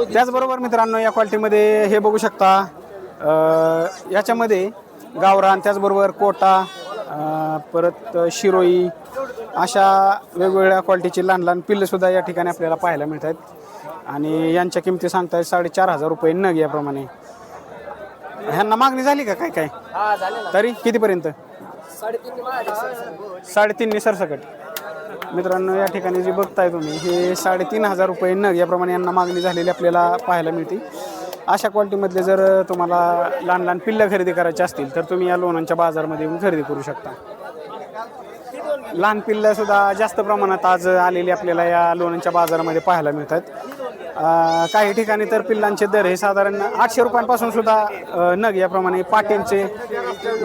त्याचबरोबर मित्रांनो या क्वालिटीमध्ये हे बघू शकता याच्यामध्ये गावरान, त्याचबरोबर कोटा, परत शिरोई अशा वेगवेगळ्या क्वालिटीची लहान लहान पिल्लंसुद्धा या ठिकाणी आपल्याला पाहायला मिळत आहेत आणि यांच्या किमती सांगतायत 4,500 रुपये नग याप्रमाणे. ह्यांना मागणी झाली का काय काय तरी कितीपर्यंत? 3.5 सरसकट. मित्रांनो या ठिकाणी जे बघताय तुम्ही हे 3,500 रुपये नग याप्रमाणे यांना मागणी झालेली आपल्याला पाहायला मिळते. अशा क्वालिटीमधले जर तुम्हाला लहान लहान पिल्लं खरेदी करायची असतील तर तुम्ही या लोणंदच्या बाजारमध्ये येऊन खरेदी करू शकता. लहान पिल्लंसुद्धा जास्त प्रमाणात आज आलेली आपल्याला या लोणंदच्या बाजारामध्ये पाहायला मिळतात. काही ठिकाणी तर पिल्लांचे दर हे साधारण 800 रुपयांपासून सुद्धा नग याप्रमाणे पाट्यांचे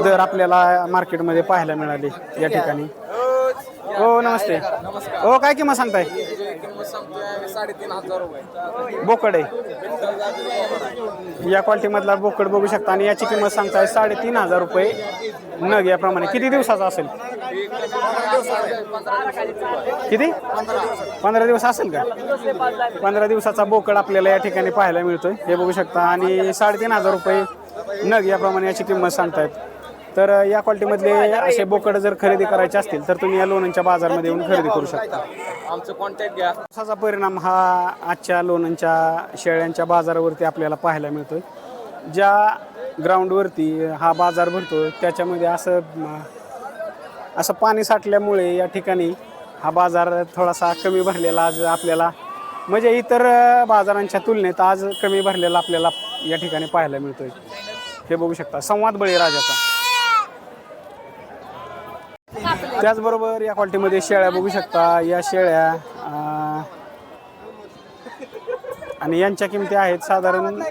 दर आपल्याला मार्केटमध्ये पाहायला मिळाले या ठिकाणी. हो नमस्ते. हो काय किंमत सांगताय? 3,500 रुपये बोकड आहे. या क्वालिटीमधला बोकड बघू शकता आणि याची किंमत सांगताय 3,500 रुपये नग याप्रमाणे. किती दिवसाचा असेल? किती? 15 दिवस असेल का? 15 दिवसाचा बोकड आपल्याला या ठिकाणी पाहायला मिळतोय हे बघू शकता आणि 3,500 रुपये नग याप्रमाणे याची किंमत सांगतायत. तर या क्वालिटीमधले असे बोकड जर खरेदी करायचे असतील तर तुम्ही या लोणंदच्या बाजारमध्ये येऊन खरेदी करू शकता. आमचं कॉन्टॅक्ट घ्या. असाचा परिणाम हा आजच्या लोणंदच्या शेळ्यांच्या बाजारावरती आपल्याला पाहायला मिळतोय. ज्या ग्राउंडवरती हा बाजार भरतो त्याच्यामध्ये असं पाणी साठल्यामुळे या ठिकाणी हा बाजार थोडासा कमी भरलेला आज आपल्याला म्हणजे इतर बाजारांच्या तुलनेत आज कमी भरलेला आपल्याला या ठिकाणी पाहायला मिळतोय हे बघू शकता. संवाद बळीराजाचा. त्याचबरोबर या क्वालिटीमध्ये शेळ्या बघू शकता. या शेळ्या आणि यांच्या किमती आहेत साधारण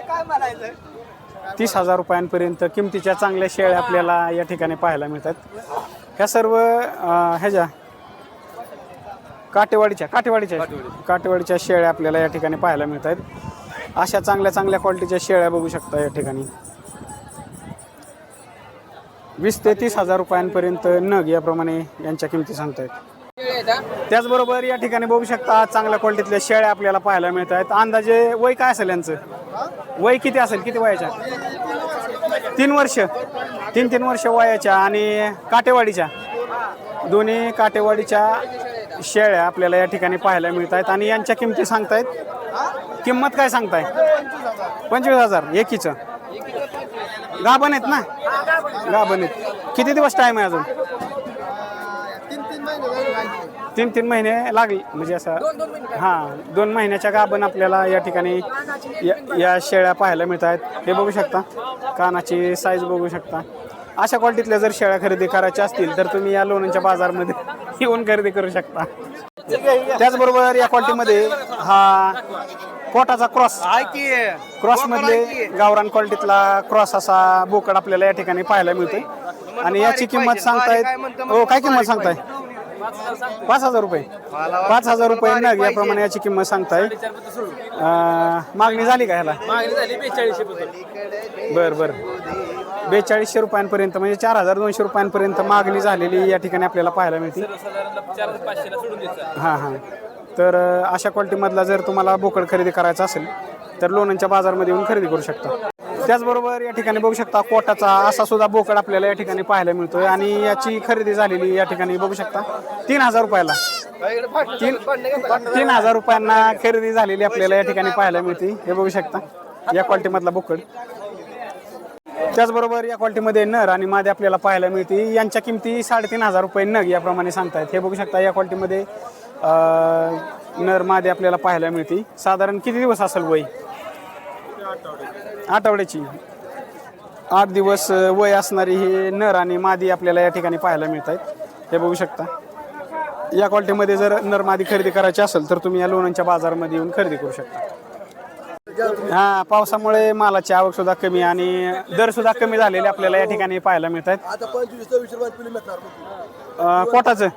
30,000 रुपयांपर्यंत किमतीच्या चांगल्या शेळ्या आपल्याला या ठिकाणी पाहायला मिळतात. ह्या सर्व ह्याच्या काटेवाडीच्या शेळ्या आपल्याला या ठिकाणी पाहायला मिळतात. अशा चांगल्या क्वालिटीच्या शेळ्या बघू शकता या ठिकाणी 20,000 ते 30,000 रुपयांपर्यंत नग याप्रमाणे यांच्या किमती सांगतायत. त्याचबरोबर या ठिकाणी बघू शकता चांगल्या क्वालिटीतल्या शेळ्या आपल्याला पाहायला मिळत आहेत. अंदाजे वय काय असेल यांचं? वय किती असेल? किती वयाच्या? 3 वर्ष. 3 वर्ष वयाच्या आणि काटेवाडीच्या दोन्ही काटेवाडीच्या शेळ्या आपल्याला या ठिकाणी पाहायला मिळत आहेत आणि यांच्या किमती सांगतायत. किंमत काय सांगताय? 25,000 एकीचं. गाभण आहेत ना? गाभण आहेत. किती दिवस टाईम आहे अजून? 3 महिने लागले म्हणजे असं. हां 2 महिन्याच्या गाभण आपल्याला या ठिकाणी या शेळ्या पाहायला मिळत आहेत. हे बघू शकता कानाची साईज बघू शकता. अशा क्वालिटीतल्या जर शेळ्या खरेदी करायच्या असतील तर तुम्ही या लोणंदच्या बाजारमध्ये येऊन खरेदी करू शकता. त्याचबरोबर या क्वालिटीमध्ये हा कोटाचा क्रॉस मधले गावरान क्वालिटीतला क्रॉस असा बोकड आपल्याला या ठिकाणी पाहायला मिळतोय आणि याची किंमत सांगतायत. हो काय किंमत सांगताय? 5,000 रुपये. 5,000 रुपये नग याप्रमाणे याची किंमत सांगताय. मागणी झाली का ह्याला? बरं 4200 रुपयांपर्यंत म्हणजे 4,200 रुपयांपर्यंत मागणी झालेली या ठिकाणी आपल्याला पाहायला मिळते. हां तर अशा क्वालिटीमधला जर तुम्हाला बोकड खरेदी करायचा असेल तर लोणंदच्या बाजारमध्ये येऊन खरेदी करू शकता. त्याचबरोबर या ठिकाणी बघू शकता कोटाचा असा सुद्धा बोकड आपल्याला या ठिकाणी पाहायला मिळतोय आणि याची खरेदी झालेली या ठिकाणी बघू शकता 3,000 रुपयाला. 3,000 रुपयांना खरेदी झालेली आपल्याला या ठिकाणी पाहायला मिळते. हे बघू शकता या क्वालिटीमधला बोकड. त्याचबरोबर या क्वालिटीमध्ये नर आणि मादी आपल्याला पाहायला मिळते. यांच्या किमती 3,500 रुपये नग याप्रमाणे सांगतायत. हे बघू शकता या क्वालिटीमध्ये नर मादी आपल्याला पाहायला मिळते. साधारण किती दिवस असेल वय? आठवड्याची. 8 दिवस वय असणारी ही नर आणि मादी आपल्याला या ठिकाणी पाहायला मिळत आहेत. हे बघू शकता. या क्वालिटीमध्ये जर नर मादी खरेदी करायची असेल तर तुम्ही या लोणंदच्या बाजारामध्ये येऊन खरेदी करू शकता. हां पावसामुळे मालाची आवक सुद्धा कमी आणि दर सुद्धा कमी झालेले आपल्याला या ठिकाणी पाहायला मिळत आहेत. कोटाचं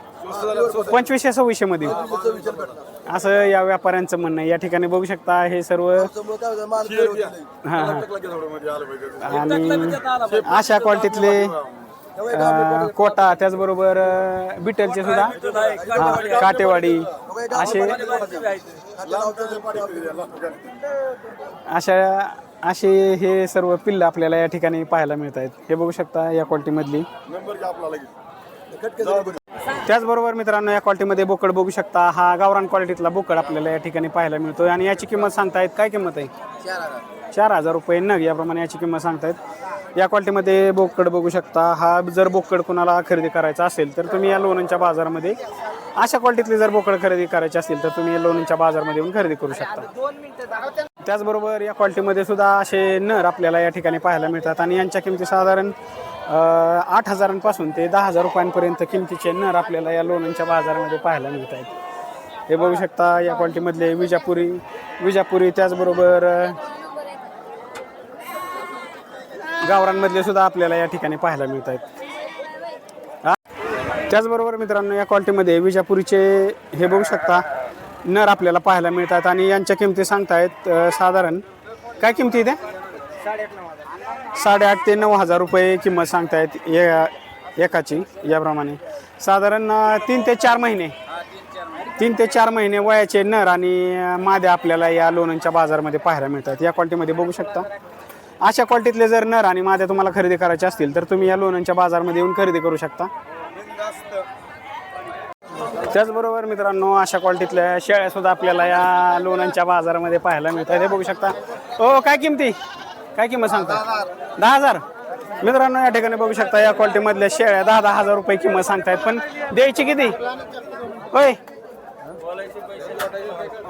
2500-2600 मध्ये असं या व्यापाऱ्यांचं म्हणणं आहे. या ठिकाणी बघू शकता हे सर्व. हां आणि अशा क्वालिटीतले कोटा त्याचबरोबर बिटलचे सुद्धा काटेवाडी असे असे हे सर्व पिल्लं आपल्याला या ठिकाणी पाहायला मिळत आहेत. हे बघू शकता या क्वालिटीमधली. त्याचबरोबर मित्रांनो या क्वालिटीमध्ये बोकड बघू शकता. हा गावरान क्वालिटीतला बोकड आपल्याला या ठिकाणी पाहायला मिळतोय आणि याची किंमत सांगतायत. काय किंमत आहे? 4,000 रुपये नग याप्रमाणे याची किंमत सांगतायत. या क्वालिटीमध्ये बोकड बघू शकता. हा जर बोकड कोणाला खरेदी करायचा असेल तर तुम्ही या लोणंदच्या बाजारामध्ये अशा क्वालिटीतली जर बोकड खरेदी करायची असेल तर तुम्ही लोणंदच्या बाजारामध्ये येऊन खरेदी करू शकता. त्याचबरोबर या क्वालिटीमध्ये सुद्धा असे नर आपल्याला या ठिकाणी पाहायला मिळतात आणि यांच्या किमती साधारण 8,000पासून ते 10,000 रुपयांपर्यंत किमतीचे नर आपल्याला या लोणंदच्या बाजारामध्ये पाहायला मिळत आहेत. हे बघू शकता या क्वालिटीमधले विजापुरी त्याचबरोबर गावरांमधले सुद्धा आपल्याला या ठिकाणी पाहायला मिळत आहेत. त्याचबरोबर मित्रांनो या क्वालिटीमध्ये विजापुरीचे हे बघू शकता नर आपल्याला पाहायला मिळतात आणि यांच्या किमती सांगतायत साधारण काय किमती द्या 8,500 ते 9,000 रुपये किंमत सांगतायत एकाची. याप्रमाणे साधारण 3 ते 4 महिने वयाचे नर आणि माद्या आपल्याला या लोणंदच्या बाजारामध्ये पाहायला मिळतात. या क्वालिटीमध्ये बघू शकता. अशा क्वालिटीतले जर नर आणि माद्या तुम्हाला खरेदी करायचे असतील तर तुम्ही या लोणंदच्या बाजारामध्ये येऊन खरेदी करू शकता. त्याचबरोबर मित्रांनो अशा क्वालिटीतल्या शेळ्या सुद्धा आपल्याला या लोणंदच्या बाजारामध्ये पाहायला मिळतात. हे बघू शकता. हो काय किंमत सांगता? 10,000. मित्रांनो या ठिकाणी बघू शकता या क्वालिटीमधल्या शेळ्या 10,000 रुपये किंमत सांगतायत. पण द्यायची किती? होय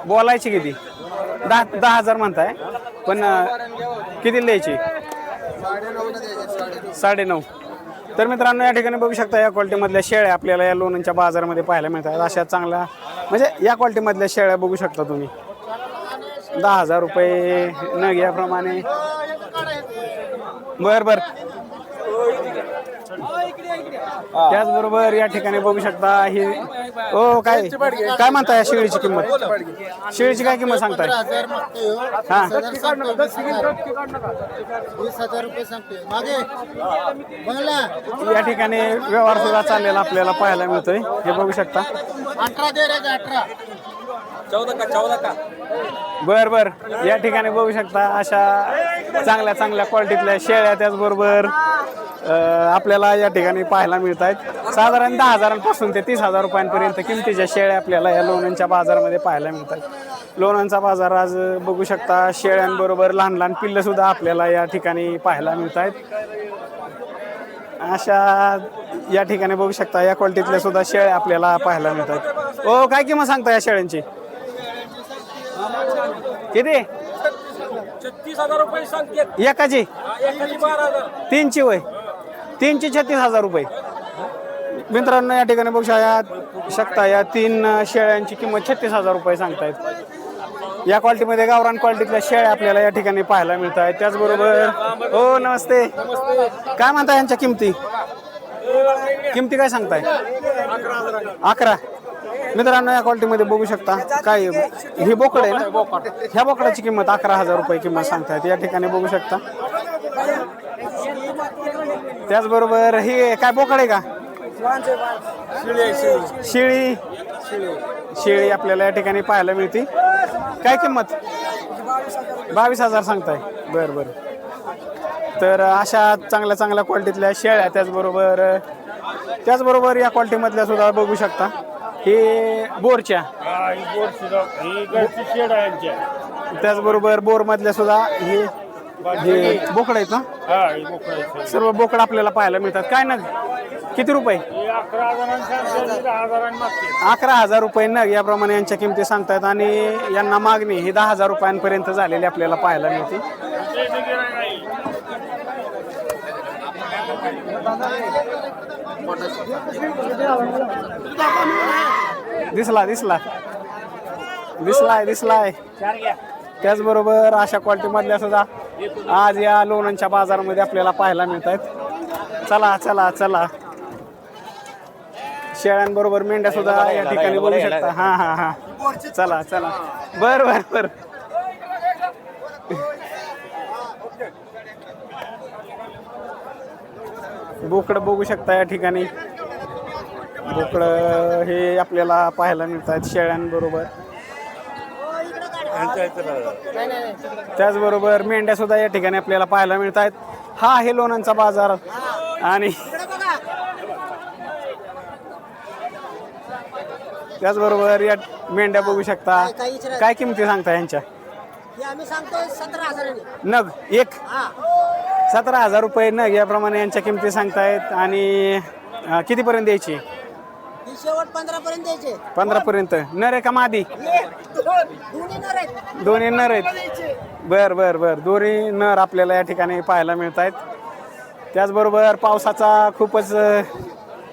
बोलायची किती? 10,000 म्हणताय पण किती द्यायची? 9.5. तर मित्रांनो या ठिकाणी बघू शकता या क्वालिटीमधल्या शेळ्या आपल्याला या लोणंदच्या बाजारामध्ये पाहायला मिळतात. अशा चांगल्या म्हणजे या क्वालिटीमधल्या शेळ्या बघू शकता तुम्ही 10,000 रुपये नग याप्रमाणे. बर त्याचबरोबर या ठिकाणी बघू शकता ही काय म्हणताय शेळीची किंमत? शेळीची काय किंमत सांगताय? हा 20,000 रुपये सांगते. या ठिकाणी व्यवहार सुद्धा चाललेला आपल्याला पाहायला मिळतोय. हे बघू शकता. 18 दे रे 18. 14 का बर या ठिकाणी बघू शकता अशा चांगल्या क्वालिटीतल्या शेळ्या त्याचबरोबर आपल्याला या ठिकाणी पाहायला मिळत आहेत. साधारण 10,000पासून ते 30,000 रुपयांपर्यंत किमतीच्या शेळ्या आपल्याला या लोणंदच्या बाजारामध्ये पाहायला मिळतात. लोणंदचा बाजार आज बघू शकता. शेळ्यांबरोबर लहान पिल्लं सुद्धा आपल्याला या ठिकाणी पाहायला मिळत आहेत. अशा या ठिकाणी बघू शकता या क्वालिटीतल्या सुद्धा शेळ्या आपल्याला पाहायला मिळतात. हो काय किंमत सांगता या शेळ्यांची? किती? 36,000 रुपये सांगते. एकाची 12,000. 3ची वय 3ची 36,000 रुपये. मित्रांनो या ठिकाणी बघू शकता या 3 शेळ्यांची किंमत 36,000 रुपये सांगतायत. या क्वालिटीमध्ये गावरान क्वालिटीतल्या शेळ्या आपल्याला या ठिकाणी पाहायला मिळत आहेत. त्याचबरोबर हो नमस्ते काय म्हणता यांच्या किमती काय सांगताय? 11. मित्रांनो या क्वालिटीमध्ये बघू शकता काय ही बोकड आहे ना. ह्या बोकडाची किंमत 11,000 रुपये किंमत सांगतायत. या ठिकाणी बघू शकता. त्याचबरोबर ही काय बोकड आहे का? शेळी आपल्याला या ठिकाणी पाहायला मिळते. काय किंमत? 22,000 सांगताय. बर तर अशा चांगल्या क्वालिटीतल्या शेळ्या त्याचबरोबर या क्वालिटीमधल्या सुद्धा बघू शकता. हे बोरच्या त्याचबरोबर बोरमधल्या सुद्धा हे बोकड आहेत ना. सर्व बोकड आपल्याला पाहायला मिळतात. काय नग किती रुपये? 11,000 रुपये नग याप्रमाणे यांच्या किमती सांगतायत आणि यांना मागणी ही 10,000 रुपयांपर्यंत झालेली आपल्याला पाहायला मिळते. दिसलाय. त्याचबरोबर अशा क्वालिटी मधल्या सुद्धा आज या लोणंदच्या बाजारामध्ये आपल्याला पाहायला मिळत आहेत. चला शेळ्यांबरोबर मेंढ्या सुद्धा या ठिकाणी बघू शकता. हा चला बर बोकड बघू शकता या ठिकाणी. बोकड हे आपल्याला पाहायला मिळतात शेळ्यांबरोबर. त्याचबरोबर मेंढ्या सुद्धा या ठिकाणी आपल्याला पाहायला मिळत आहेत. हा आहे लोणंदचा बाजार आणि त्याचबरोबर या मेंढ्या बघू शकता. काय किमती सांगता यांच्या? आम्ही सांगतोय 17,000 नग एक 17,000 रुपये नग याप्रमाणे यांच्या किमती सांगतायत. आणि कितीपर्यंत द्यायची? ही शेवट 15 पर्यंत द्यायचे. 15 पर्यंत. नर आहे का मादी? दोन्ही नर आहेत. दोन्ही नर आहेत. बर बर बर. दोन्ही नर आपल्याला या ठिकाणी पाहायला मिळत आहेत. त्याचबरोबर पावसाचा खूपच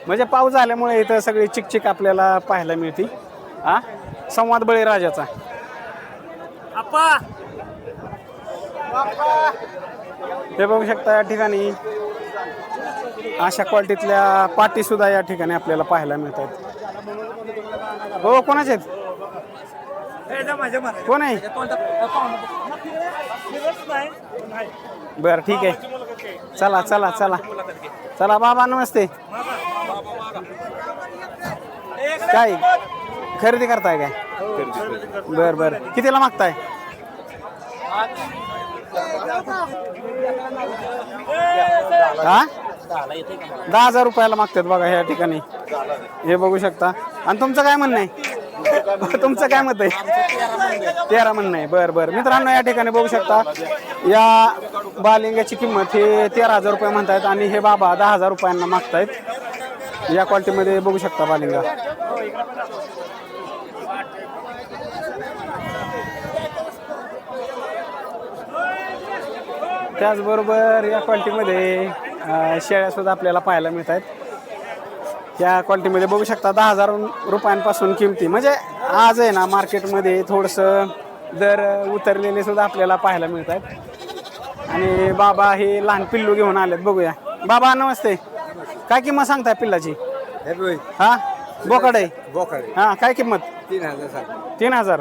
म्हणजे पाऊस झाल्यामुळे इथं सगळी चिकचिक आपल्याला पाहायला मिळते. हा संवाद बळीराजाचा. हे बघू शकता या ठिकाणी अशा क्वालिटीतल्या पाटी सुद्धा या ठिकाणी आपल्याला पाहायला मिळतात. हो कोणाचे आहेत? कोण आहे? बर ठीक आहे. चला चला चला चला बाबा नमस्ते. काय खरेदी करताय काय? बर बर. कितीला मागताय? हा 10,000 रुपयाला मागतात बघा या ठिकाणी. हे बघू शकता. आणि तुमचं काय म्हणणं आहे? तुमचं काय मत आहे? 13 म्हणणं आहे. बरं बरं मित्रांनो या ठिकाणी बघू शकता या बालिंगाची किंमत हे 13,000 रुपये म्हणतायत आणि हे बाबा 10,000 रुपयांना मागतायत. या क्वालिटीमध्ये बघू शकता बालिंगा. त्याचबरोबर या क्वालिटीमध्ये शेळ्या सुद्धा आपल्याला पाहायला मिळत आहेत. त्या क्वालिटीमध्ये बघू शकता 10,000 रुपयांपासून किमती. म्हणजे आज आहे ना मार्केटमध्ये थोडंसं दर उतरलेले सुद्धा आपल्याला पाहायला मिळत आहेत. आणि बाबा हे लहान पिल्लू घेऊन आलेत. बघूया. बाबा नमस्ते. काय किंमत सांगताय पिल्लाची? हा बोकड आहे. हा काय किंमत? 3,000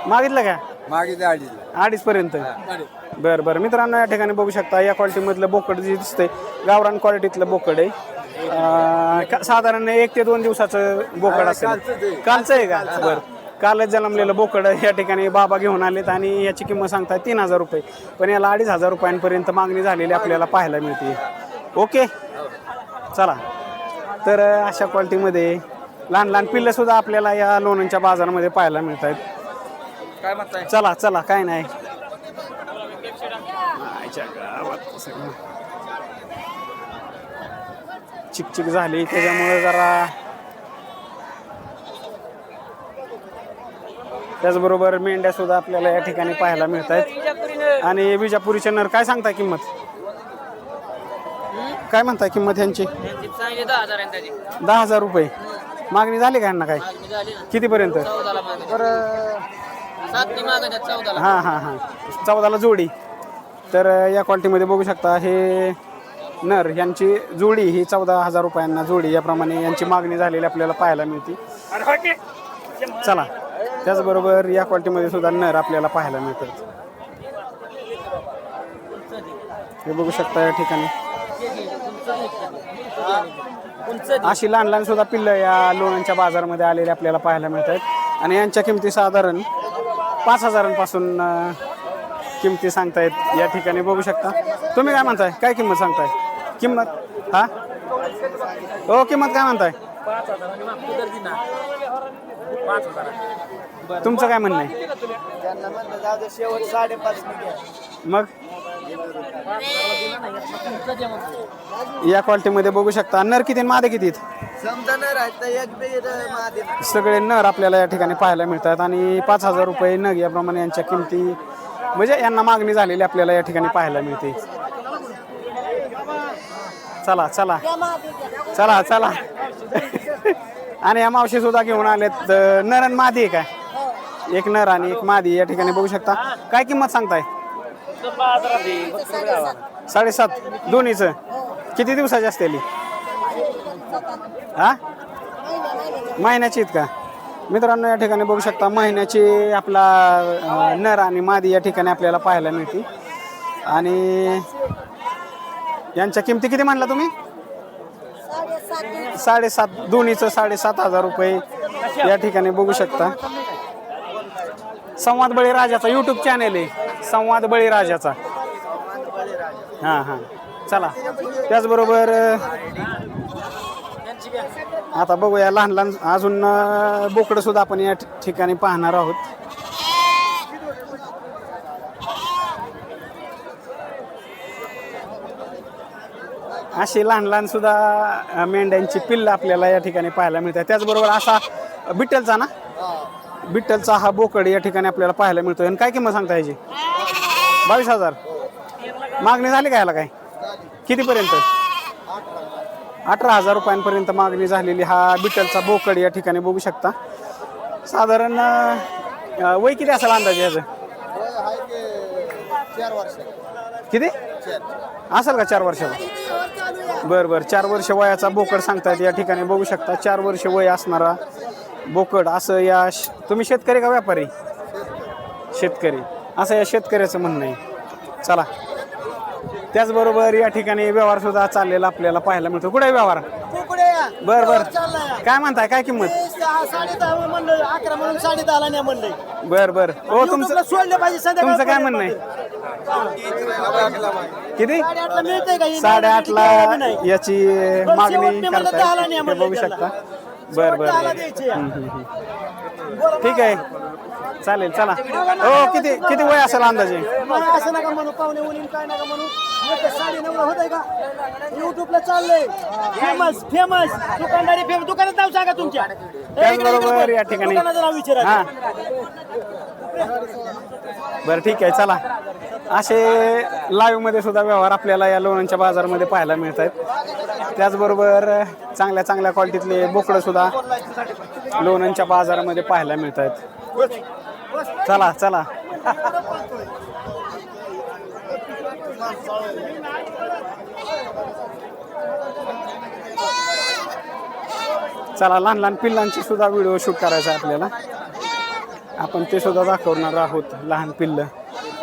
मागितलं का? मागितलं 2.5 पर्यंत. बरं बरं मित्रांनो या ठिकाणी बघू शकता या क्वालिटीमधलं बोकड जे दिसतंय गावरान क्वालिटीतलं बोकड आहे. साधारण 1 ते 2 दिवसाचं बोकड असेल. कालचं आहे का? बरं कालच जन्मलेलं बोकड या ठिकाणी बाबा घेऊन आलेत आणि याची किंमत सांगताय 3,000 रुपये. पण याला 2,500 रुपयांपर्यंत मागणी झालेली आपल्याला पाहायला मिळते. ओके चला. तर अशा क्वालिटीमध्ये लहान लहान पिल्लं सुद्धा आपल्याला या लोणंदच्या बाजारामध्ये पाहायला मिळत आहेत. काय म्हणताय? चला चला काय नाही. चिकचिक झाली त्याच्यामुळे जरा. त्याचबरोबर मेंढ्या सुद्धा आपल्याला या ठिकाणी पाहायला मिळत आहेत. आणि विजापुरीचे नर काय सांगताय किंमत? काय म्हणताय किंमत यांची? 10,000 रुपये. मागणी झाली का यांना? काय कितीपर्यंत? हां हां हां 14ला जोडी. तर या क्वालिटीमध्ये बघू शकता हे नर यांची जोडी ही 14,000 रुपयांना जोडी याप्रमाणे यांची मागणी झालेली आपल्याला पाहायला मिळते. चला. त्याचबरोबर या क्वालिटीमध्ये सुद्धा नर आपल्याला पाहायला मिळतात. हे बघू शकता या ठिकाणी अशी लहान लहान सुद्धा पिल्लं या लोणंदच्या बाजारामध्ये आलेले आपल्याला पाहायला मिळत आहेत. आणि यांच्या किमती साधारण 5,000 पासून किमती सांगतायत या ठिकाणी बघू शकता. तुम्ही काय म्हणताय? काय किंमत सांगताय? किंमत हा हो किंमत काय म्हणताय? 5,000. तुमचं काय म्हणणं आहे? शेवट 5.5. मग या क्वालिटीमध्ये बघू शकता नर किती मादे किती समजा नाही राहत एक बी सगळे नर आपल्याला या ठिकाणी पाहायला मिळतात. आणि 5,000 रुपये नग याप्रमाणे यांच्या किमती म्हणजे यांना मागणी झालेली आपल्याला या ठिकाणी पाहायला मिळते. चला चला चला चला. आणि या मावशी सुद्धा घेऊन आलेत. नर आणि मादी आहे काय? एक नर आणि एक मादी या ठिकाणी बघू शकता. काय किंमत सांगताय? 7.5 दोन्हीचं. किती दिवसाची असतेली? हा महिन्याची आहेत का? मित्रांनो या ठिकाणी बघू शकता महिन्याची आपला नर आणि मादी या ठिकाणी आपल्याला पाहायला मिळते. आणि यांच्या किमती किती म्हणला तुम्ही? 7.5 दोन्हीचं 7,500 रुपये या ठिकाणी बघू शकता. संवाद बळीराजाचा यूट्यूब चॅनेल आहे, संवाद बळीराजाचा. हां हां चला. त्याचबरोबर आता बघूया लहान लहान अजून बोकडं सुद्धा आपण या ठिकाणी पाहणार आहोत. अशी लहान लहान सुद्धा मेंढ्यांची पिल्ल आपल्याला या ठिकाणी पाहायला मिळतात. त्याचबरोबर असा बिट्टलचा ना, बिट्टलचा हा बोकड या ठिकाणी आपल्याला पाहायला मिळतो. आणि काय किंमत सांगता याची? 22,000. मागणी झाली का याला? काय कितीपर्यंत? 18,000 रुपयांपर्यंत मागणी झालेली हा बिट्टलचा बोकड या ठिकाणी बघू शकता. साधारण वय किती असेल अंदाजे याचं? किती असेल का? 4 वर्षाचा. बरं बरं 4 वर्ष वयाचा बोकड सांगतायत या ठिकाणी बघू शकता. 4 वर्ष वय असणारा बोकड असं या तुम्ही शेतकरी का व्यापारी? शेतकरी असं या शेतकऱ्याचं म्हणणं आहे. चला. त्याचबरोबर या ठिकाणी व्यवहार सुद्धा चाललेला आपल्याला पाहायला मिळतो. कुठे व्यवहार? बर बर काय म्हणताय? काय किंमत? 10.5 म्हणलं, 11 म्हणून 10.5 नाही म्हणलंय. बर बर हो तुमचं सोडलं पाहिजे. तुमचं काय म्हणणं आहे? किती? 8.5 मिळतंय का? 8.5ला याची मागणी शेवट मी म्हणलं करताय 10 नाही हे म्हणलं बघू त्याला. शकता. बर बर ठीक आहे चालेल. चला. हो किती किती वय असेल अंदाजे? असं नका म्हणू, पाहुणे मुलीन काय नका म्हणू. 9.5 होत आहे का? युट्यूबला चाललंय. फेमस फेमस दुकानदारी फेमस. दुकानात नाव सांगा तुमच्या. त्याचबरोबर या ठिकाणी दुकानाचं नाव विचारा. हां बरं ठीक आहे. चला. असे लाईव्ह मध्ये सुद्धा व्यवहार आपल्याला या लोणंदच्या बाजारामध्ये पाहायला मिळत आहेत. त्याचबरोबर चांगल्या चांगल्या क्वालिटीतले बोकडं सुद्धा लोणंदच्या बाजारामध्ये पाहायला मिळत आहेत. चला चला. चला लहान लहान पिल्लांची सुद्धा व्हिडिओ शूट करायचा आहे आपल्याला. आपण ते सुद्धा दाखवणार आहोत लहान पिल्लं.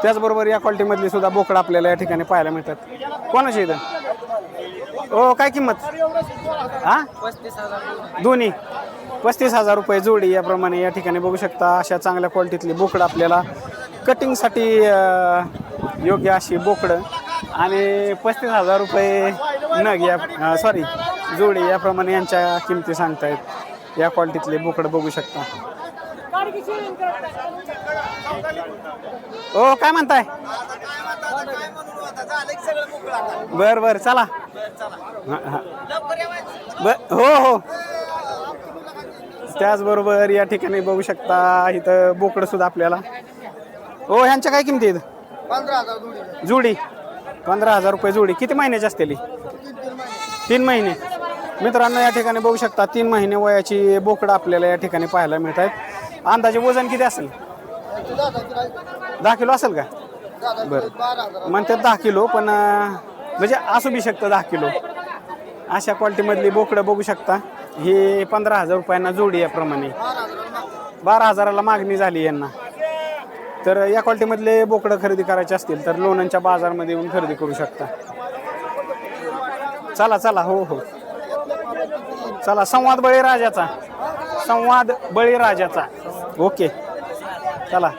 त्याचबरोबर या क्वालिटीमधली सुद्धा बोकडं आपल्याला या ठिकाणी पाहायला मिळतात. कोणाची इथं? हो काय किंमत? हां दोन्ही 35,000 रुपये जोडी याप्रमाणे या ठिकाणी बघू शकता. अशा चांगल्या क्वालिटीतली बोकडं आपल्याला कटिंगसाठी योग्य अशी बोकडं आणि 35,000 रुपये नग या सॉरी जोडी याप्रमाणे यांच्या किमती सांगतायत. या क्वालिटीतले बोकडं बघू शकता. हो काय म्हणताय? बर बर चला. हो हो त्याचबरोबर या ठिकाणी बघू शकता इथं बोकडं सुद्धा आपल्याला. हो ह्यांच्या काय किमती आहेत? 15,000 जोडी 15,000 रुपये जोडी. किती महिन्याची असतेली? 3 महिने. मित्रांनो या ठिकाणी बघू शकता 3 महिने वयाची बोकडं आपल्याला या ठिकाणी पाहायला मिळत आहेत. अंदाजे वजन किती असेल? 10 किलो असेल का? बरं म्हणतात 10 किलो पण म्हणजे असू बी शकतं 10 किलो. अशा क्वालिटीमधली बोकडं बघू शकता. ही 15,000 रुपयांना जोडी याप्रमाणे. 12,000ला मागणी झाली यांना. तर या क्वालिटीमधले बोकडं खरेदी करायचे असतील तर लोणंदच्या बाजारमध्ये येऊन खरेदी करू शकता. चला चला. हो हो चला. संवाद बळीराजाचा, संवाद बळीराजाचा. ओके चला.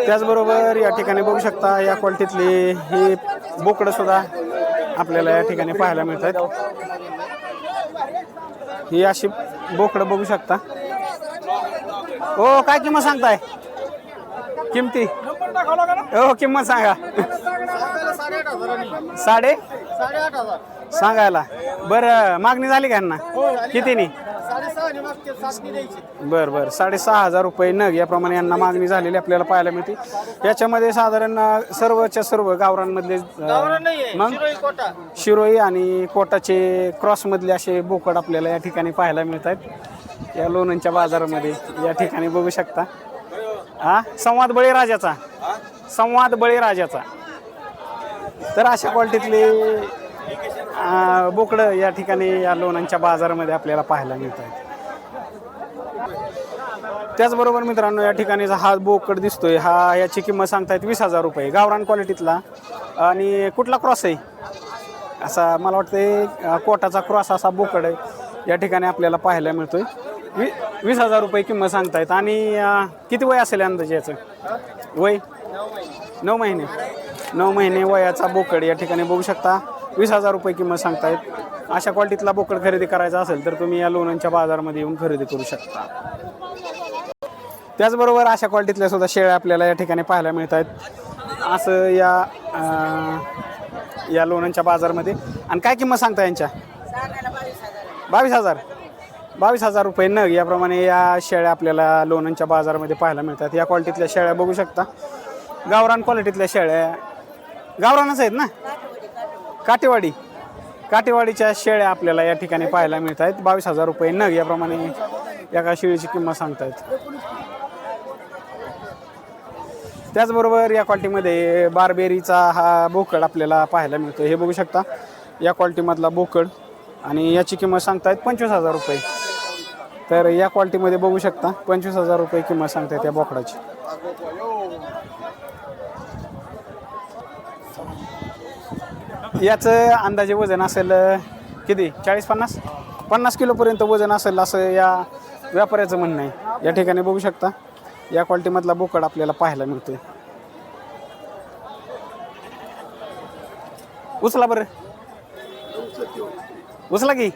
त्याचबरोबर या ठिकाणी बघू शकता या क्वालिटीतली ही बोकडं सुद्धा आपल्याला या ठिकाणी पाहायला मिळतात. ही अशी बोकडं बघू शकता. हो काय किंमत सांगताय? किमती हो किंमत सांगा. 8.5 सांगायला. बरं मागणी झाली का यांना? कितीनी? बरं बरं 6,500 रुपये नग याप्रमाणे यांना मागणी झालेली आपल्याला पाहायला मिळते. याच्यामध्ये साधारण सर्वच्या सर्व गावरांमधले मग शिरोई आणि कोटाचे क्रॉसमधले असे बोकड आपल्याला या ठिकाणी पाहायला मिळत आहेत या लोणंदच्या बाजारामध्ये. या ठिकाणी बघू शकता. हा संवाद बळीराजाचा, संवाद बळीराजाचा. तर अशा क्वालिटीतले बोकडं या ठिकाणी या लोणंदच्या बाजारामध्ये आपल्याला पाहायला मिळत आहेत. त्याचबरोबर मित्रांनो या ठिकाणीचा हा बोकड दिसतोय हा याची किंमत सांगतायत 20,000 रुपये. गावरान क्वालिटीतला आणि कुठला क्रॉस आहे? असा मला वाटतं कोटाचा क्रॉस असा बोकड आहे. या ठिकाणी आपल्याला पाहायला मिळतोय 20,000 रुपये किंमत सांगतायत. आणि किती वय असेल अंदाजे याचं वय? 9 महिने. 9 महिने वयाचा बोकड या ठिकाणी बघू शकता. 20,000 रुपये किंमत सांगतायत. अशा क्वालिटीतला बोकड खरेदी करायचा असेल तर तुम्ही या लोणंदच्या बाजारामध्ये येऊन खरेदी करू शकता. त्याचबरोबर अशा क्वालिटीतल्या सुद्धा शेळ्या आपल्याला या ठिकाणी पाहायला मिळत आहेत. असं या लोणंदच्या बाजारमध्ये. आणि काय किंमत सांगता यांच्या? 22,000. 22,000 रुपये नग याप्रमाणे या शेळ्या आपल्याला लोणंदच्या बाजारामध्ये पाहायला मिळतात. या क्वालिटीतल्या शेळ्या बघू शकता. गावरान क्वालिटीतल्या शेळ्या गावरानच आहेत ना. काटेवाडीच्या शेळ्या आपल्याला या ठिकाणी पाहायला मिळत आहेत. 22,000 रुपये नग याप्रमाणे एका शेळीची किंमत सांगतायत. त्याचबरोबर या क्वालिटीमध्ये बारबेरीचा हा बोकड आपल्याला पाहायला मिळतो. हे बघू शकता या क्वालिटीमधला बोकड. आणि याची किंमत सांगतायत 25,000 रुपये. तर या क्वालिटीमध्ये बघू शकता 25,000 रुपये किंमत सांगतायत या बोकडाची. याचं अंदाजे वजन असेल किती? 40-50 किलोपर्यंत वजन असेल असं या व्यापाऱ्याचं म्हणणं आहे. या ठिकाणी बघू शकता या क्वालिटीमधला बोकड आपल्याला पाहायला मिळतोय. उचला बरं, उचला की.